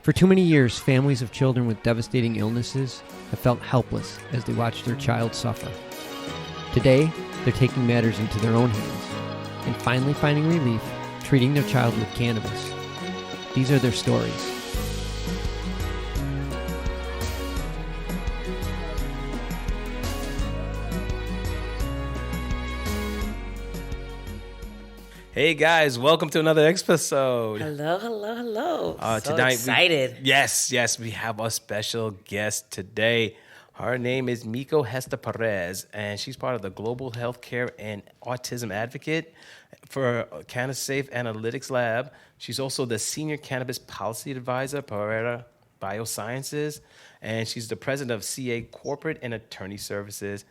For too many years, families of children with devastating illnesses have felt helpless as they watch their child suffer. Today, they're taking matters into their own hands and finally finding relief treating their child with cannabis. These are their stories. Hey guys, welcome to another episode. Hello. So Tonight excited. Yes, we have a special guest today. Her name is Mieko Hester-Perez, and she's part of the Global Healthcare and Autism Advocate for Cannabis Safe Analytics Lab. She's also the Senior Cannabis Policy Advisor, Pereira Biosciences, and she's the president of CA Corporate and Attorney Services.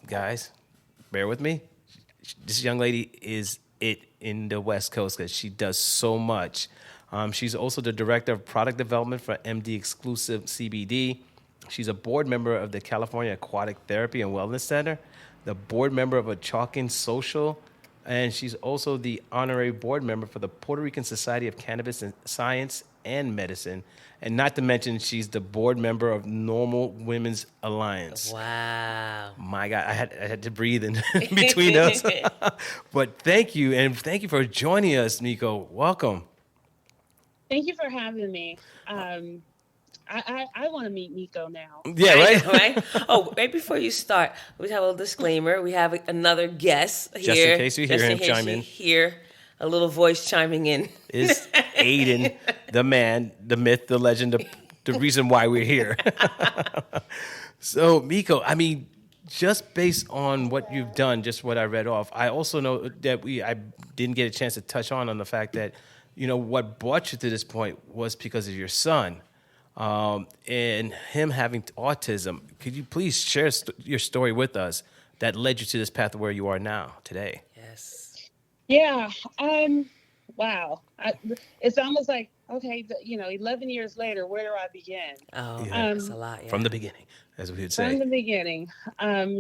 Guys, bear with me. This young lady is it in the West Coast because she does so much. She's also the director of product development for MD Exclusive CBD. She's a board member of the California Aquatic Therapy and Wellness Center, the board member of a Chalkin Social, and she's also the honorary board member for the Puerto Rican Society of Cannabis and Science and Medicine. And not to mention, she's the board member of Normal Women's Alliance. Wow. My God, I had to breathe in between us. But thank you, and thank you for joining us, Mieko. Welcome. Thank you for having me. I want to meet Mieko now. Yeah, right? Oh, right before you start, we have a little disclaimer. We have another guest here. Just in case you hear him chime in. Hear a little voice chiming in. Is Aiden, the man, the myth, the legend, the reason why we're here. So, Mieko, I mean, just based on what you've done, just what I read off, I also know that I didn't get a chance to touch on the fact that, you know, what brought you to this point was because of your son and him having autism. Could you please share your story with us that led you to this path where you are now, today? Yes. Yeah. Wow. It's almost like, okay, 11 years later, where do I begin? Oh, Yeah. that's a lot. Yeah. From the beginning, as we would say. From the beginning.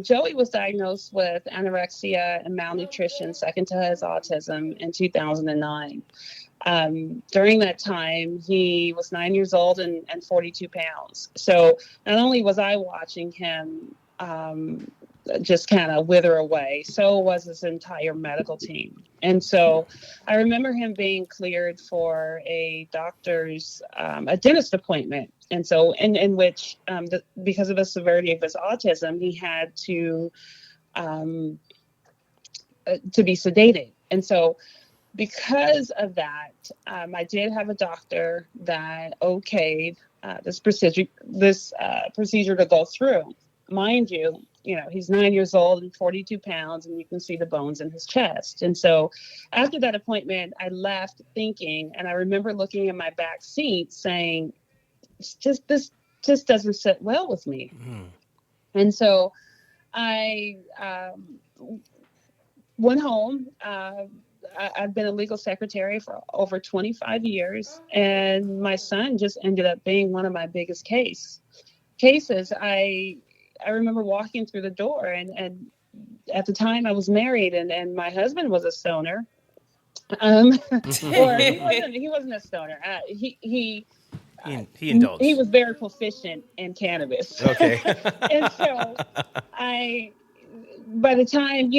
Joey was diagnosed with anorexia and malnutrition second to his autism in 2009. During that time, he was 9 years old and 42 pounds. So not only was I watching him just kind of wither away, so was his entire medical team. And so I remember him being cleared for a dentist appointment. And so in which, because of the severity of his autism, he had to be sedated. And so because of that, I did have a doctor that okayed this procedure to go through. Mind you, he's 9 years old and 42 pounds, and you can see the bones in his chest. And so after that appointment, I left thinking, and I remember looking in my back seat saying, this just doesn't sit well with me. Mm. And so I went home. I've been a legal secretary for over 25 years, and my son just ended up being one of my biggest cases. I remember walking through the door, and at the time I was married, and my husband was a stoner. Or he wasn't a stoner. He indulged. He was very proficient in cannabis. Okay. And so by the time,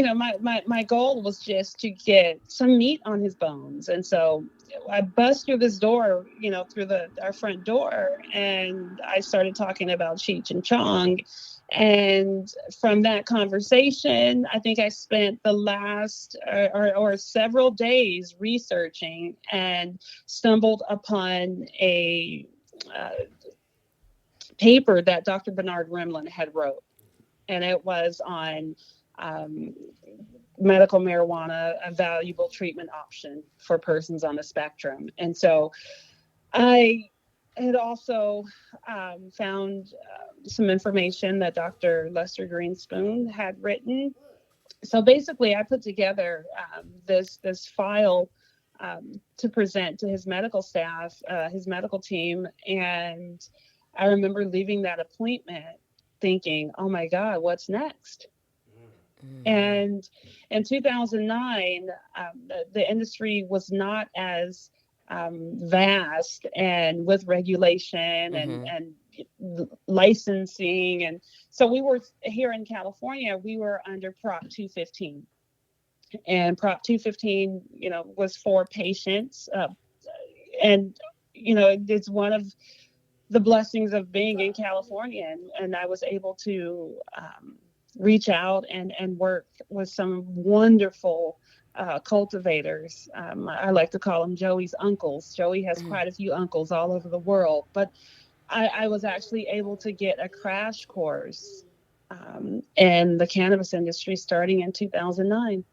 my goal was just to get some meat on his bones. And so I bust through this door, through our front door, and I started talking about Cheech and Chong. And from that conversation, I think I spent the last or several days researching and stumbled upon a paper that Dr. Bernard Rimland had wrote. And it was on medical marijuana, a valuable treatment option for persons on the spectrum. And so I had also found some information that Dr. Lester Greenspoon had written. So basically, I put together this file to present to his medical staff, his medical team. And I remember leaving that appointment thinking, oh my God, what's next? And in 2009, the industry was not as vast and with regulation and licensing. And so we were here in California, we were under Prop 215. And Prop 215, was for patients. And, it's one of the blessings of being in California. And I was able to reach out and work with some wonderful cultivators. I like to call them Joey's uncles. Joey has quite a few uncles all over the world, but I was actually able to get a crash course in the cannabis industry starting in 2009.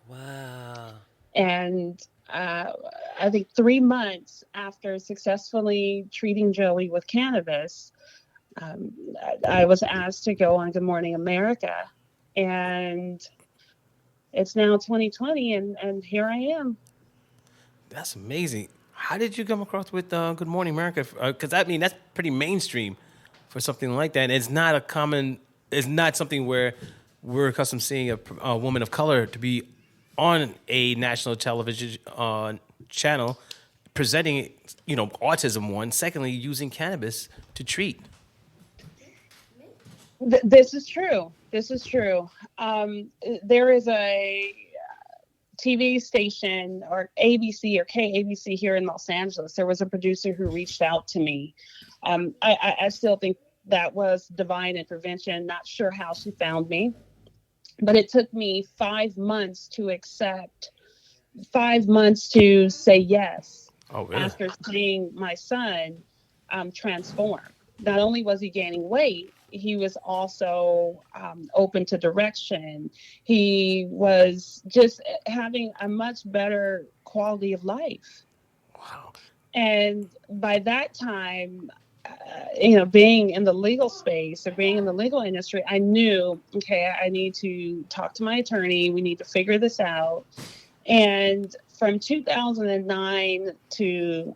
Wow. And I think 3 months after successfully treating Joey with cannabis, I was asked to go on Good Morning America. And it's now 2020, and here I am. That's amazing. How did you come across with Good Morning America? Because that's pretty mainstream for something like that. And it's not something where we're accustomed to seeing a woman of color to be on a national television channel presenting, autism, one. Secondly, using cannabis to treat. This is true. There is a TV station or ABC or KABC here in Los Angeles. There was a producer who reached out to me. I still think that was divine intervention. Not sure how she found me, but it took me 5 months to accept, 5 months to say yes. Oh, really? After seeing my son transform. Not only was he gaining weight, he was also open to direction. He was just having a much better quality of life. Wow. And by that time, being in the legal space or being in the legal industry, I knew, okay, I need to talk to my attorney. We need to figure this out. And from 2009 to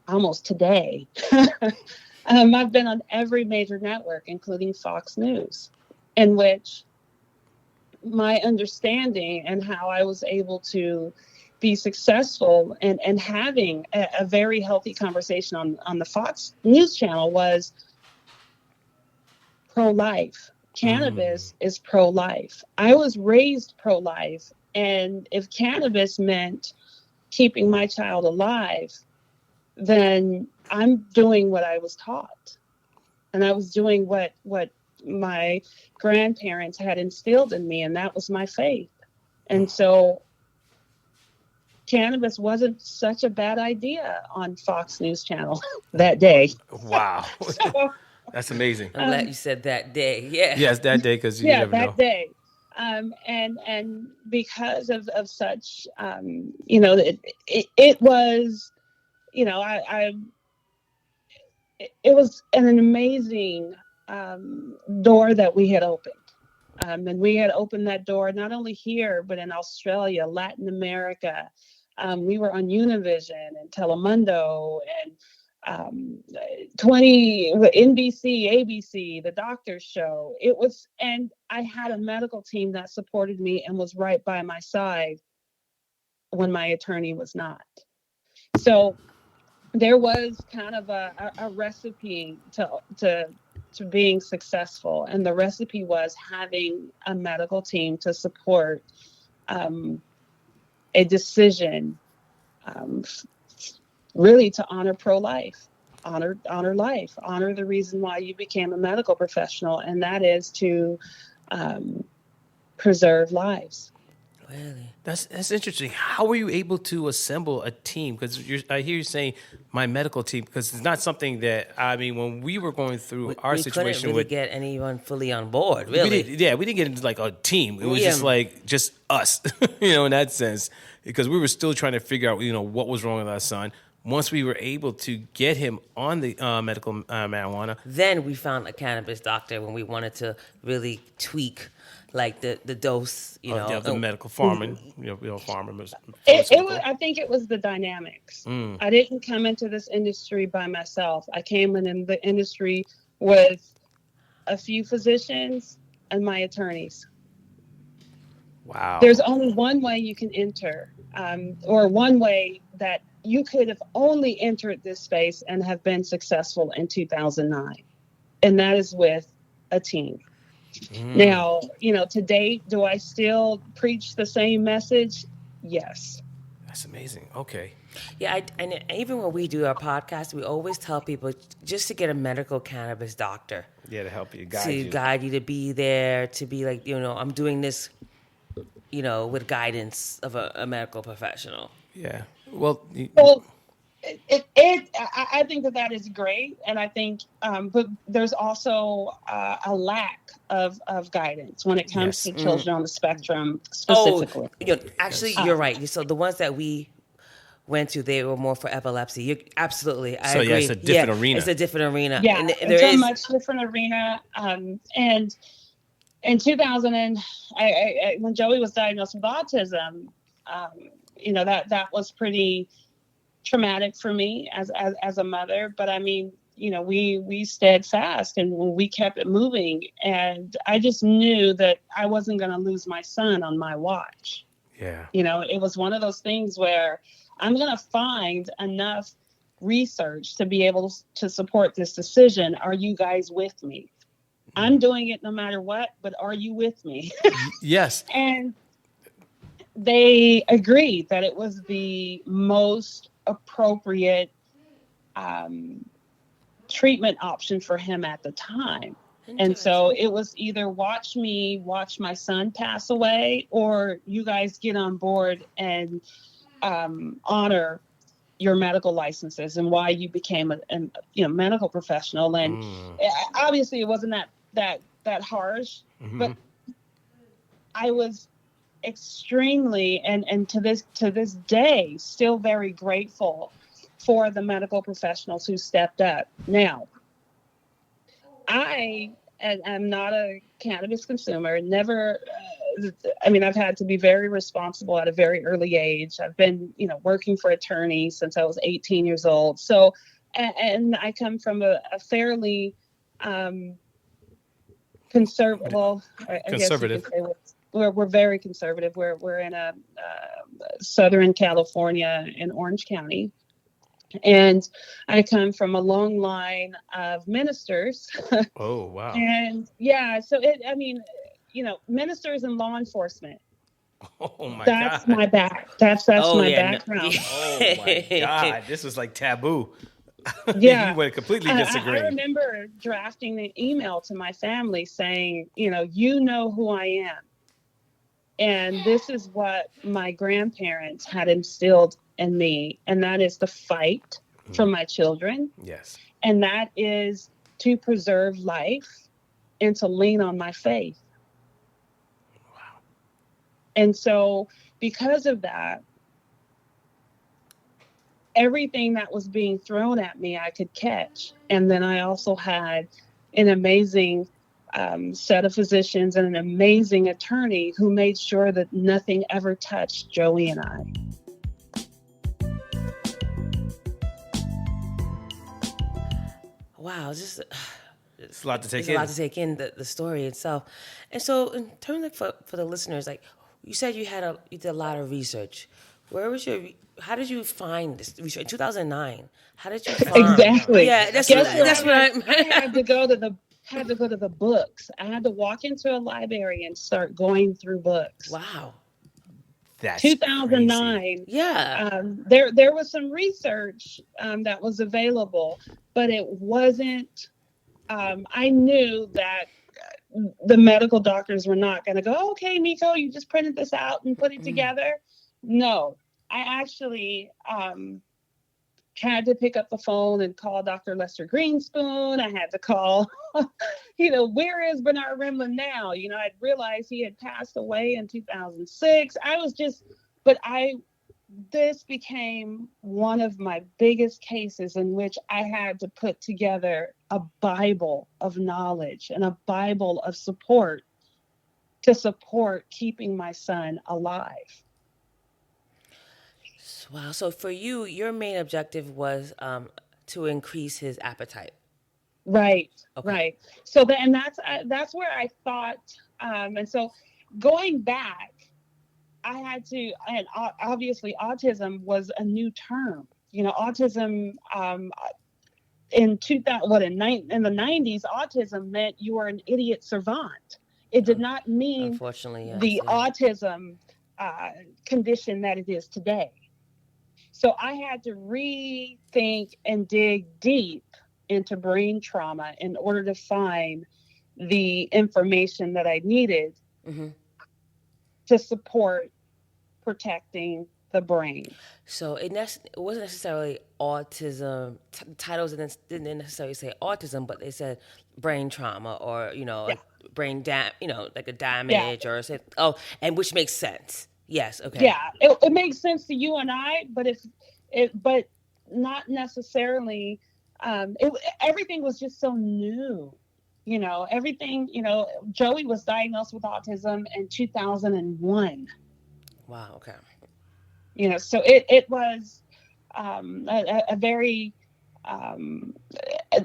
almost today, I've been on every major network, including Fox News, in which my understanding and how I was able to be successful and having a very healthy conversation on the Fox News channel was pro-life. Cannabis is pro-life. I was raised pro-life. And if cannabis meant keeping my child alive, then I'm doing what I was taught. And I was doing what my grandparents had instilled in me, and that was my faith. And so cannabis wasn't such a bad idea on Fox News Channel that day. Wow. That's amazing. I'm glad you said that day. Yeah. Yes, that day, because you never know. That day. And because of such, it was, it was an amazing door that we had opened. And we had opened that door not only here, but in Australia, Latin America. We were on Univision and Telemundo and 20 NBC, ABC, The Doctor's Show. It was, and I had a medical team that supported me and was right by my side when my attorney was not. So there was kind of a recipe to being successful, and the recipe was having a medical team to support a decision, really to honor pro-life, honor life, honor the reason why you became a medical professional, and that is to preserve lives. Really? That's interesting. How were you able to assemble a team? Because I hear you saying my medical team, because it's not something that, when we were going through our situation, we couldn't really get anyone fully on board, really. We didn't get into like a team. It was just us, in that sense, because we were still trying to figure out, what was wrong with our son. Once we were able to get him on the medical marijuana, then we found a cannabis doctor when we wanted to really tweak like the dose, the medical farming, farmer. It was. I think it was the dynamics. I didn't come into this industry by myself. I came in the industry with a few physicians and my attorneys. Wow. There's only one way you can enter or one way that you could have only entered this space and have been successful in 2009. And that is with a team. Now, to date, do I still preach the same message? Yes. That's amazing. Okay. Yeah, and even when we do our podcast, we always tell people just to get a medical cannabis doctor. Yeah, to help you, guide you, to be there, to be like, I'm doing this, with guidance of a medical professional. Yeah. Well, I think that is great, and I think, but there's also a lack of guidance when it comes to children on the spectrum specifically. Actually, you're right. So the ones that we went to, they were more for epilepsy. Absolutely, I agree. So it's a different arena. It's a different arena. Yeah, and it's a much different arena. And in 2000, when Joey was diagnosed with autism, that was pretty traumatic for me as a mother. But I mean, we stayed fast and we kept it moving. And I just knew that I wasn't going to lose my son on my watch. Yeah. It was one of those things where I'm going to find enough research to be able to support this decision. Are you guys with me? I'm doing it no matter what, but are you with me? Yes. And they agreed that it was the most appropriate treatment option for him at the time. And so it was either watch my son pass away, or you guys get on board and honor your medical licenses and why you became a medical professional. And obviously it wasn't that harsh, but I was extremely and to this day still very grateful for the medical professionals who stepped up. Now, I am not a cannabis consumer. Never. I've had to be very responsible at a very early age. I've been, working for attorneys since I was 18 years old. So, and I come from a fairly conservative. Well, conservative. We're very conservative. We're in a Southern California in Orange County. And I come from a long line of ministers. Oh, wow. And so ministers and law enforcement. Oh my That's God. my back. That's my background. Oh my God. This was like taboo. Yeah. You would completely disagree. I remember drafting an email to my family saying, you know who I am. And this is what my grandparents had instilled in me. And that is the fight for my children. Yes. And that is to preserve life and to lean on my faith. Wow. And so because of that, everything that was being thrown at me, I could catch. And then I also had an amazing set of physicians and an amazing attorney who made sure that nothing ever touched Joey and I. Wow, it's a lot to take in. It's a lot to take in, the story itself. And so, in terms of for the listeners, like you said, you did a lot of research. How did you find this research in 2009? How did you find? Exactly. Yeah, that's what I had to go to the books. I had to walk into a library and start going through books. Wow. That's 2009. crazy. Yeah. There was some research that was available, but it wasn't. I knew that the medical doctors were not going to go, okay, Mieko, you just printed this out and put it together. No, I actually had to pick up the phone and call Dr. Lester Greenspoon. I had to call, where is Bernard Rimland now? I'd realized he had passed away in 2006. This became one of my biggest cases in which I had to put together a Bible of knowledge and a Bible of support to support keeping my son alive. Wow. So for you, your main objective was to increase his appetite. Right. Okay. Right. So that's where I thought, and so going back, I had to, and obviously autism was a new term. You know, autism in 2000, in the 90s, autism meant you were an idiot savant. It did not mean Unfortunately, yes, the yeah. autism condition that it is today. So I had to rethink and dig deep into brain trauma in order to find the information that I needed to support protecting the brain. So it wasn't necessarily autism. Titles didn't necessarily say autism, but they said brain trauma or, you know, brain like a damage or say, and which makes sense. Yes. Okay. Yeah, it makes sense to you and I, but not necessarily. Everything was just so new. You know, everything. You know, Joey was diagnosed with autism in 2001. Wow. Okay. You know, so it was a very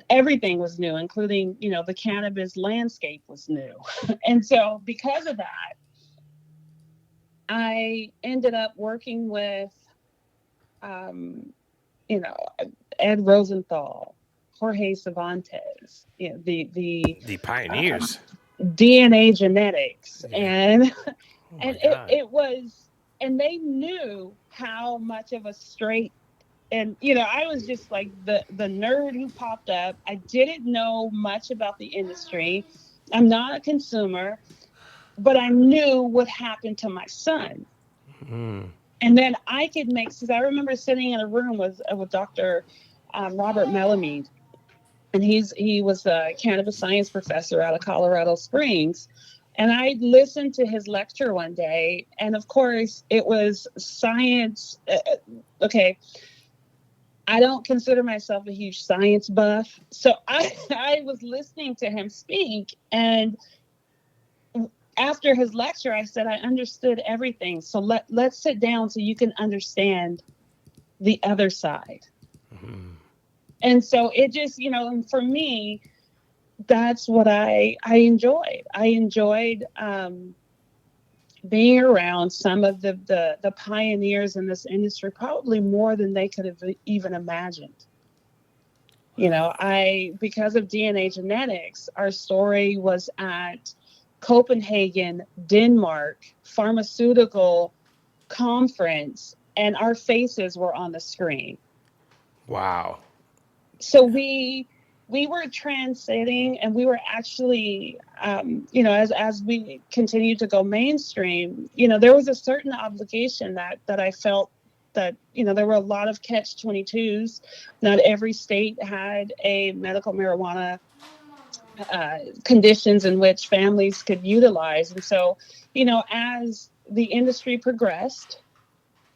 everything was new, including, you know, the cannabis landscape was new. And so because of that, I ended up working with, you know, Ed Rosenthal, Jorge Cervantes, you know, the pioneers, DNA genetics, and it was, and they knew how much of a straight, and you know, I was just like the nerd who popped up. I didn't know much about the industry. I'm not a consumer, but I knew what happened to my son. And then I could make, because I remember sitting in a room with Dr. Robert Melamede, and he was a cannabis science professor out of Colorado Springs. And I listened to his lecture one day, and of course it was science. Okay, I don't consider myself a huge science buff, so I was listening to him speak, and after his lecture, I said, I understood everything. So let's sit down so you can understand the other side. And so it just, you know, and for me, that's what I enjoyed. I enjoyed being around some of the pioneers in this industry, probably more than they could have even imagined. You know, because of DNA genetics, our story was at Copenhagen, Denmark, pharmaceutical conference, and our faces were on the screen. Wow. So we were transiting, and we were actually, you know, as we continued to go mainstream, you know, there was a certain obligation that I felt that, you know, there were a lot of catch-22s. Not every state had a medical marijuana conditions in which families could utilize. And so, you know, as the industry progressed,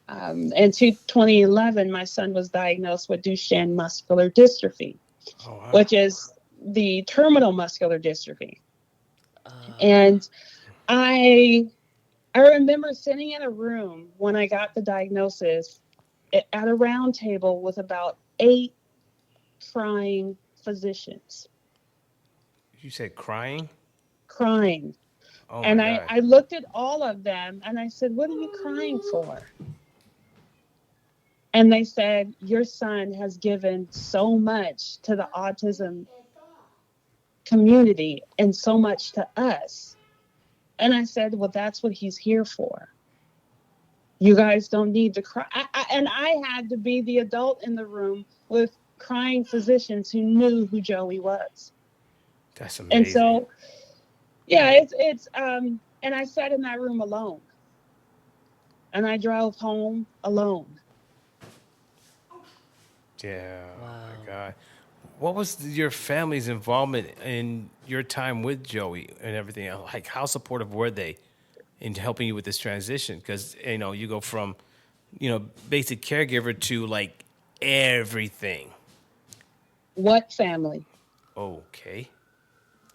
in 2011, my son was diagnosed with Duchenne muscular dystrophy, which is the terminal muscular dystrophy. And I remember sitting in a room when I got the diagnosis at a round table with about 8 crying physicians. You said crying? Crying. Oh, and my God. I looked at all of them and I said, what are you crying for? And they said, your son has given so much to the autism community and so much to us. And I said, well, that's what he's here for. You guys don't need to cry. And I had to be the adult in the room with crying physicians who knew who Joey was. That's amazing. And so, yeah, it's and I sat in that room alone. And I drove home alone. Yeah. Wow. Oh my God. What was your family's involvement in your time with Joey and everything? Like, how supportive were they in helping you with this transition? Because, you know, you go from, you know, basic caregiver to like everything. What family? Okay.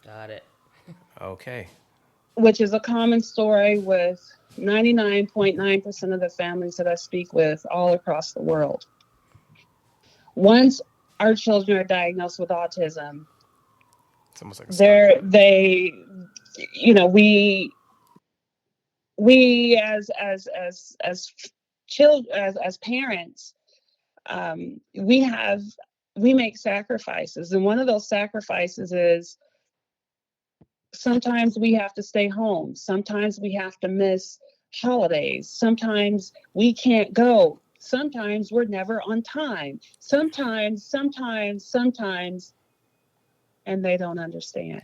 Got it. Okay. Which is a common story with 99.9% of the families that I speak with all across the world. Once our children are diagnosed with autism, it's almost like we we as parents, we make sacrifices, and one of those sacrifices is sometimes we have to stay home, sometimes we have to miss holidays, sometimes we can't go, sometimes we're never on time, sometimes, and they don't understand.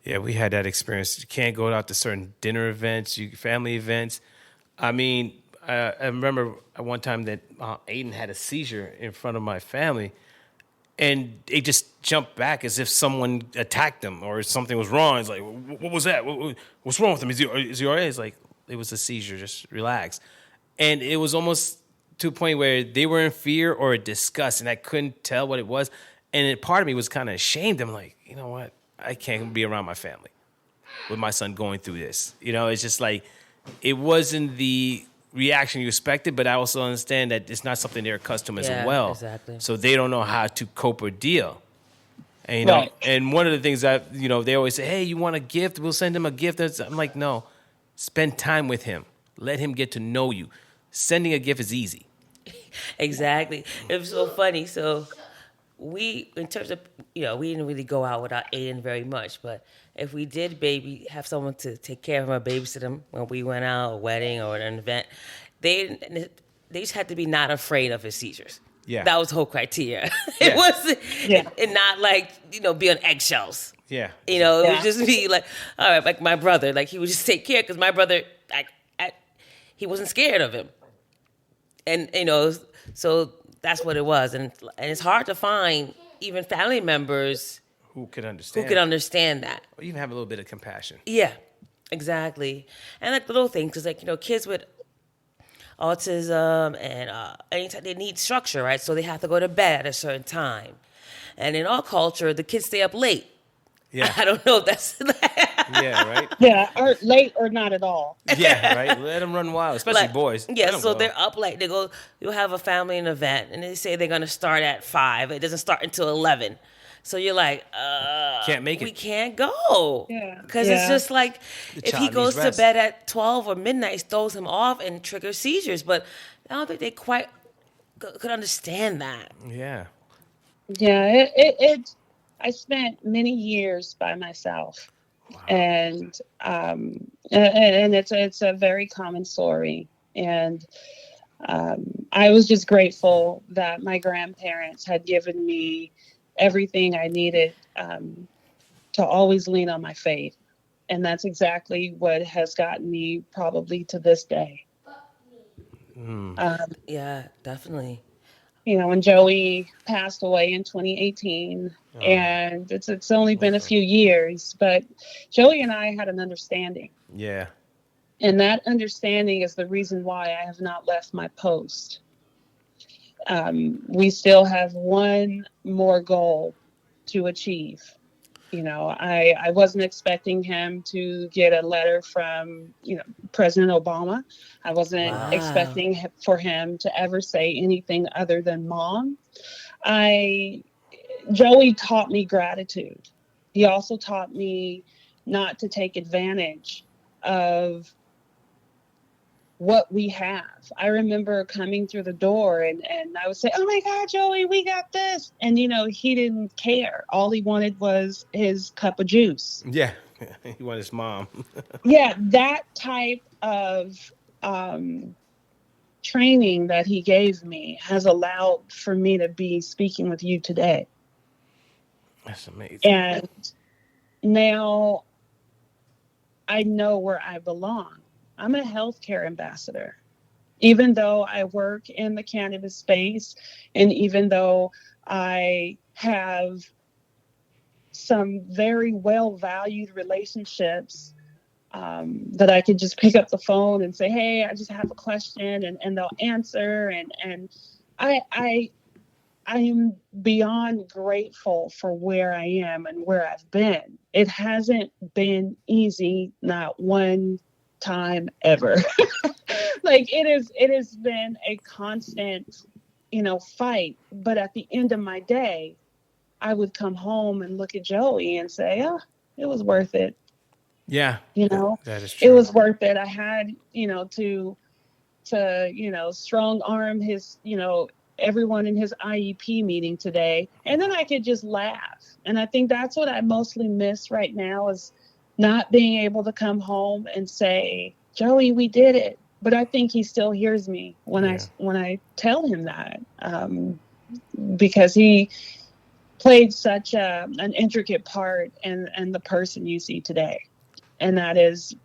Yeah, we had that experience. You can't go out to certain dinner events, family events. I mean, I remember at one time that Aiden had a seizure in front of my family, and they just jumped back as if someone attacked him or something was wrong. It's like, what was that? What's wrong with him? Is he all right? It's like, it was a seizure. Just relax. And it was almost to a point where they were in fear or disgust, and I couldn't tell what it was. And part of me was kind of ashamed. I'm like, you know what? I can't be around my family with my son going through this. You know, it's just like, it wasn't the reaction you expected, but I also understand that it's not something they're accustomed as well. Exactly. So they don't know how to cope or deal. And, you know, Right. and one of the things that, you know, they always say, hey, you want a gift? We'll send him a gift. I'm like, no, spend time with him. Let him get to know you. Sending a gift is easy. Exactly. It was so funny. So we, in terms of, we didn't really go out without Aiden very much, but if we did have someone to take care of him or babysit him when we went out, a wedding or an event, they just had to be not afraid of his seizures. Yeah. That was the whole criteria. Yeah. It wasn't, and not like, be on eggshells. Yeah. It would just be like, all right, like my brother, like he would just take care, because my brother, he wasn't scared of him. And, so that's what it was. And it's hard to find even family members who could understand that. Or even have a little bit of compassion. Yeah, exactly. And like little things, because kids with autism and anytime they need structure, right? So they have to go to bed at a certain time. And in our culture, the kids stay up late. Yeah. I don't know if that's... Yeah, right? Yeah, or late or not at all. Yeah, right? Let them run wild, especially boys. Yeah, so they're up late. You'll have a family event, and they say they're going to start at 5. It doesn't start until 11. So you're like, can't make it. We can't go. Yeah. Because it's just like, if he child goes needs to rest. bed at 12 or midnight, it throws him off and triggers seizures. But I don't think they quite could understand that. Yeah. Yeah, I spent many years by myself. Wow. And it's a very common story. And I was just grateful that my grandparents had given me everything I needed to always lean on my faith. And that's exactly what has gotten me probably to this day. Yeah, definitely. When Joey passed away in 2018, and it's only been a few years, but Joey and I had an understanding. Yeah. And that understanding is the reason why I have not left my post. We still have one more goal to achieve. I wasn't expecting him to get a letter from, President Obama. I wasn't expecting for him to ever say anything other than Mom. Joey taught me gratitude. He also taught me not to take advantage of what we have. I remember coming through the door and I would say, oh my God, Joey, we got this. And, he didn't care. All he wanted was his cup of juice. Yeah. He wanted his mom. Yeah. That type of training that he gave me has allowed for me to be speaking with you today. That's amazing. And now I know where I belong. I'm a healthcare ambassador. Even though I work in the cannabis space, and even though I have some very well-valued relationships that I could just pick up the phone and say, hey, I just have a question, and they'll answer. And I am beyond grateful for where I am and where I've been. It hasn't been easy, not one time ever. Like it has been a constant, fight. But at the end of my day, I would come home and look at Joey and say, oh, it was worth it. Yeah. You know, that is true. it was worth it. I had, to strong arm his, everyone in his IEP meeting today. And then I could just laugh. And I think that's what I mostly miss right now is not being able to come home and say, Joey, we did it. But I think he still hears me when I tell him that, because he played such an intricate part in the person you see today. And that is,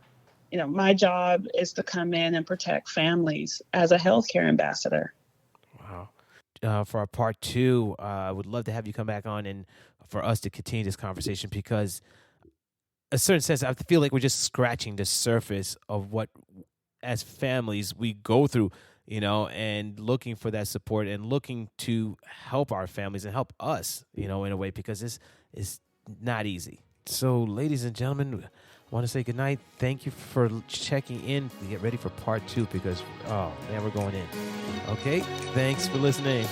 my job is to come in and protect families as a healthcare ambassador. Wow. For our part 2, I would love to have you come back on and for us to continue this conversation, because a certain sense, I feel like we're just scratching the surface of what, as families, we go through, and looking for that support and looking to help our families and help us, in a way, because this is not easy. So, ladies and gentlemen, I want to say goodnight. Thank you for checking in. Get ready for part 2 because, oh, man, we're going in. Okay? Thanks for listening.